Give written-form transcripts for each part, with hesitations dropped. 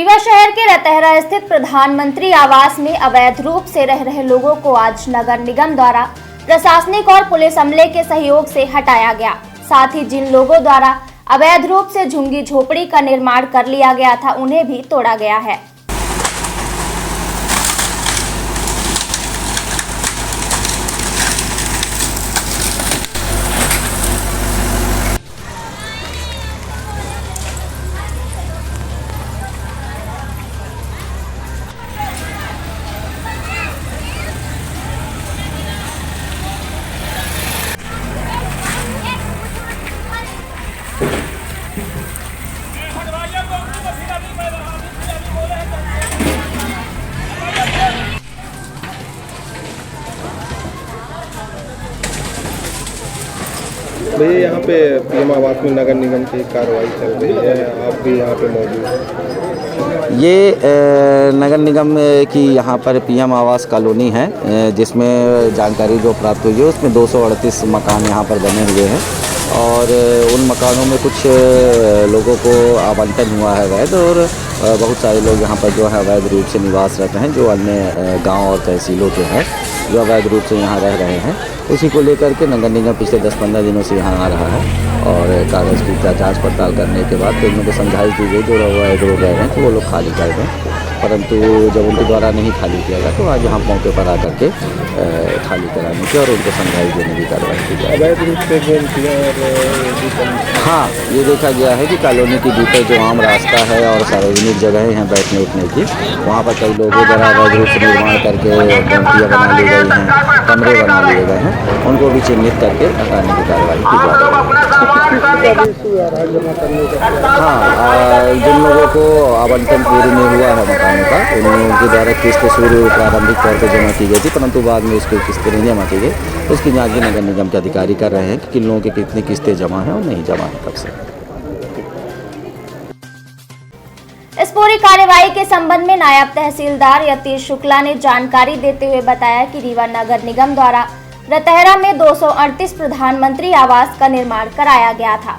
रीवा शहर के रतहरा स्थित प्रधानमंत्री आवास में अवैध रूप से रह रहे लोगों को आज नगर निगम द्वारा प्रशासनिक और पुलिस अमले के सहयोग से हटाया गया। साथ ही जिन लोगों द्वारा अवैध रूप से झुग्गी झोपड़ी का निर्माण कर लिया गया था उन्हें भी तोड़ा गया है। भैया यहाँ पे पीएम आवास में नगर निगम की कार्रवाई चल रही है, आप भी यहाँ पे मौजूद हैं। ये नगर निगम की यहाँ पर पीएम आवास कॉलोनी है, जिसमें जानकारी जो प्राप्त हुई है उसमें 238 मकान यहाँ पर बने हुए हैं और उन मकानों में कुछ लोगों को आवंटन हुआ है अवैध, और बहुत सारे लोग यहाँ पर जो है अवैध रूप से निवास रहते हैं, जो अन्य गांव और तहसीलों के हैं जो अवैध रूप से यहाँ रह रहे हैं। उसी को लेकर के नगर निगम पिछले 10-15 दिनों से यहाँ आ रहा है और कागज़ की जांच पड़ताल करने के बाद लोगों को समझाइश दी गई जो अवैध लोग रह रहे हैं तो वो लोग खाली कर दें, परंतु जब उनके द्वारा नहीं खाली किया गया तो आज यहाँ मौके पर आकर के खाली कराने की और उनको समझाइश देने की कार्रवाई की जाए। अवैध रूप से हाँ, ये देखा गया है कि कॉलोनी के भीतर जो आम रास्ता है और सार्वजनिक जगहें हैं बैठने उठने की, वहाँ पर कई लोगों द्वारा अवैध रूप से निर्माण करके गुमटियाँ बना ली गई हैं, कमरे बना लिए गए हैं, उनको भी चिन्हित करके हटाने की कार्रवाई की जा रही है। हाँ, जिन लोगों को आवंटन पूरी नहीं हुआ है मकानों का, उन लोगों के द्वारा किस्त शुरू प्रारंभिक तौर पर जमा की गई थी, परंतु बाद में उसकी किस्तें नहीं जमा की गई। उसकी जाँच भी नगर निगम के अधिकारी कर रहे हैं कि किन लोगों की कितनी किस्तें जमा हैं और नहीं जमा है कब से। इस पूरी कार्यवाही के संबंध में नायब तहसीलदार यतीश शुक्ला ने जानकारी देते हुए बताया कि रीवा नगर निगम द्वारा रतहरा में 238 प्रधानमंत्री आवास का निर्माण कराया गया था,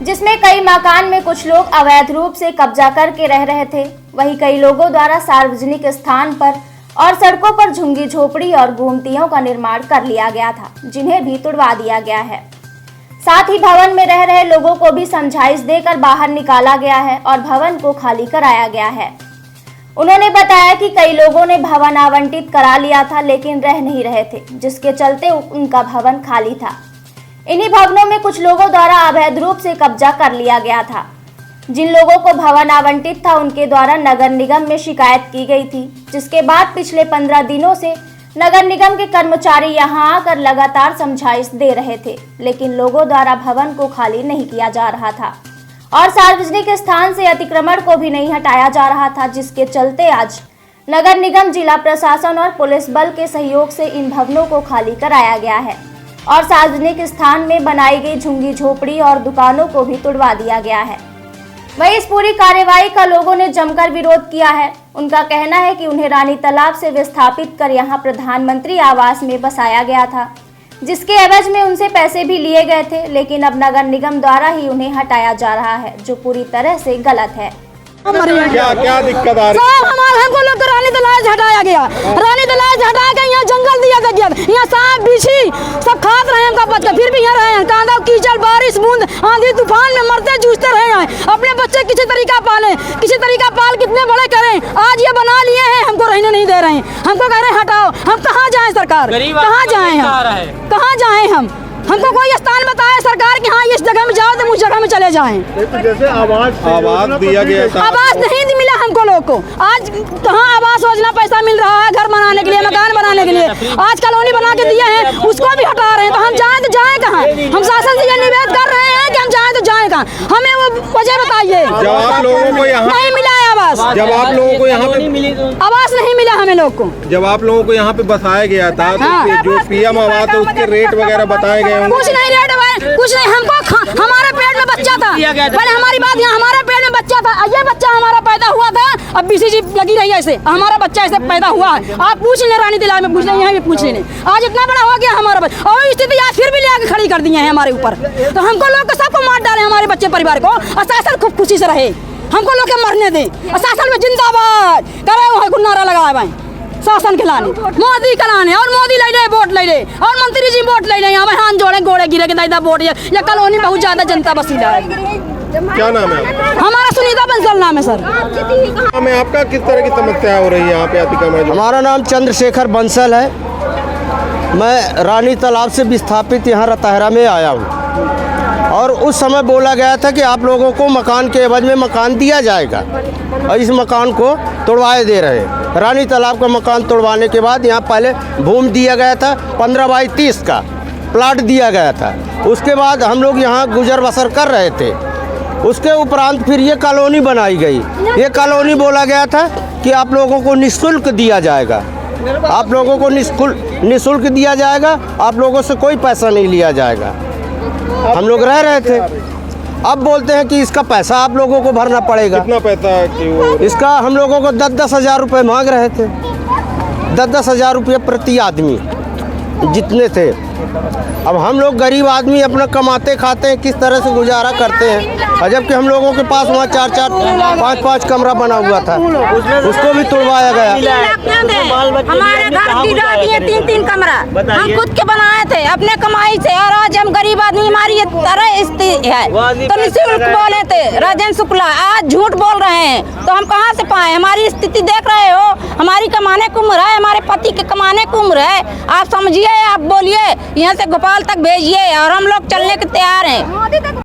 जिसमें कई मकान में कुछ लोग अवैध रूप से कब्जा करके रह रहे थे। वहीं कई लोगों द्वारा सार्वजनिक स्थान पर और सड़कों पर झुग्गी झोपड़ी और गुमटियों का निर्माण कर लिया गया था, जिन्हें भी तुड़वा दिया गया है। साथ ही भवन में रह रहे लोगों को भी समझाइश देकर बाहर निकाला गया है और भवन को खाली कराया गया है। उन्होंने बताया कि कई लोगों ने भवन आवंटित करा लिया था लेकिन रह नहीं रहे थे, जिसके चलते उनका भवन खाली था। इन्हीं भवनों में कुछ लोगों द्वारा अवैध रूप से कब्जा कर लिया गया था। जिन लोगों को भवन आवंटित था उनके द्वारा नगर निगम में शिकायत की गई थी, जिसके बाद पिछले 15 दिनों से नगर निगम के कर्मचारी यहां आकर लगातार समझाइश दे रहे थे, लेकिन लोगों द्वारा भवन को खाली नहीं किया जा रहा था और सार्वजनिक स्थान से अतिक्रमण को भी नहीं हटाया जा रहा था, जिसके चलते आज नगर निगम, जिला प्रशासन और पुलिस बल के सहयोग से इन भवनों को खाली कराया गया है और सार्वजनिक स्थान में बनाई गई झुग्गी झोपड़ी और दुकानों को भी तुड़वा दिया गया है। वहीं इस पूरी कार्यवाही का लोगों ने जमकर विरोध किया है। उनका कहना है कि उन्हें रानी तालाब से विस्थापित कर यहां प्रधानमंत्री आवास में बसाया गया था, जिसके एवज में उनसे पैसे भी लिए गए थे, लेकिन अब नगर निगम द्वारा ही उन्हें हटाया जा रहा है, जो पूरी तरह से गलत है। क्या दिक्कत आ रही है? हमको लोग को रानी तालाब हटाया गया, रानी तालाब हटा के यहाँ जंगल दिया गया, यहाँ सांप बिछी सब खात रहे हमका बच्चा, फिर भी यहाँ रहे हैं। कांदा कीचड़ बारिश बूंद आंधी तूफान में मरते जूझते रहे हैं। अपने बच्चे किसी तरीका पाले, किसी तरीका पाल कितने बड़े करें, आज ये बना लिए हैं, हमको रहने नहीं दे रहे हैं। हमको कह रहे हैं हटाओ, हम कहाँ जाएं सरकार, कहाँ जाएं हम, कहाँ जाएं हम? हमको कोई स्थान बताए सरकार कि हाँ इस जगह में जाओ तो उस जगह में चले जाएं। तो जैसे आवास दिया गया था, आवास नहीं मिला हमको लोग को। आज कहाँ आवास योजना पैसा मिल रहा है घर बनाने के लिए, मकान बनाने के लिए, आज कॉलोनी बना के दिए हैं, उसको भी हटा रहे हैं। तो हम जाएं तो जाएं कहाँ? हम शासन से ये निवेदन कर रहे हैं कि हम जाएं तो जाएं कहाँ? हमें वो वजह बताइए। जब आप लोगों को यहाँ नहीं मिला है आवास, जब आप लोगों को यहाँ पे आवास नहीं मिला हमें लोग को, जब आप लोगों को यहाँ पे बसाया गया था तो जो पीएम आवास है उसके रेट वगैरह बताए गए होंगे? कुछ नहीं रेट है, कुछ नहीं। हमको हमारे पेट में बच्चा था, पहले हमारी बात यहाँ, हमारे पेट में बच्चा था, ये बच्चा हमारा पैदा हुआ था, अब बीसीजी लगी रही है ऐसे, हमारा बच्चा ऐसे पैदा हुआ है। आप पूछ लें रानी तालाब में, पूछ लें, यहाँ भी पूछ लें। आज इतना बड़ा हो गया हमारा बच्चा और स्थिति आज फिर भी लेकर खड़ी कर दी है हमारे ऊपर। तो हमको लोग को सबको मार डाले हमारे बच्चे परिवार को, और शासन खूब खुशी से रहे। हमको लोग के मरने दें और शासन में जिंदाबाद करे वहाँ को नारा लगाए भाई शासन के लाने मोदी के लाने और मोदी ले ले वोट ले ले और मंत्री जी वोट ले ले यहाँ हाथ जोड़े गोड़े गिरे के दादा वोट ये कॉलोनी बहुत ज्यादा जनता बसीला है। क्या नाम है आपका? हमारा सुनीता बंसल नाम है सर। नाम है आपका? किस तरह की समस्या हो रही है यहाँ पे अतिक्रमण? हमारा नाम चंद्रशेखर बंसल है। मैं रानी तालाब से विस्थापित यहाँ रतहरा में आया हूँ और उस समय बोला गया था कि आप लोगों को मकान के एवज में मकान दिया जाएगा और इस मकान को तोड़वाए दे रहे हैं। रानी तालाब का मकान तोड़वाने के बाद यहाँ पहले भूमि दिया गया था 15 बाई 30 का प्लाट दिया गया था। उसके बाद हम लोग यहाँ गुजर बसर कर रहे थे। उसके उपरांत फिर ये कॉलोनी बनाई गई। ये कॉलोनी बोला गया था कि आप लोगों को निःशुल्क दिया जाएगा, आप लोगों को निःशुल्क दिया जाएगा, आप लोगों से कोई पैसा नहीं लिया जाएगा। हम लोग रह रहे थे। अब बोलते हैं कि इसका पैसा आप लोगों को भरना पड़ेगा। कितना पैसा कि वो? इसका हम लोगों को 10-10 हज़ार रुपये मांग रहे थे, 10-10 हज़ार रुपये प्रति आदमी जितने थे। अब हम लोग गरीब आदमी अपना कमाते खाते हैं, किस तरह से गुजारा करते हैं। और जबकि हम लोगों के पास वहाँ 4-4, 5-5 कमरा बना हुआ था, उसको भी तोड़वाया गया। हमारे घर गिरा दिए 3-3 कमरा, हम खुद के बनाए थे अपने कमाई से और आज हम गरीब आदमी, हमारी ये तरह स्थिति है। तो निःशुल्क बोले थे राजेंद्र शुक्ला, आज झूठ बोल रहे हैं तो हम कहाँ से पाए? हमारी स्थिति देख रहे हो, हमारी कमाने की उम्र है, हमारे पति के कमाने की उम्र है। आप समझिए, आप बोलिए, यहाँ से भोपाल तक भेजिए और हम लोग चलने के तैयार हैं।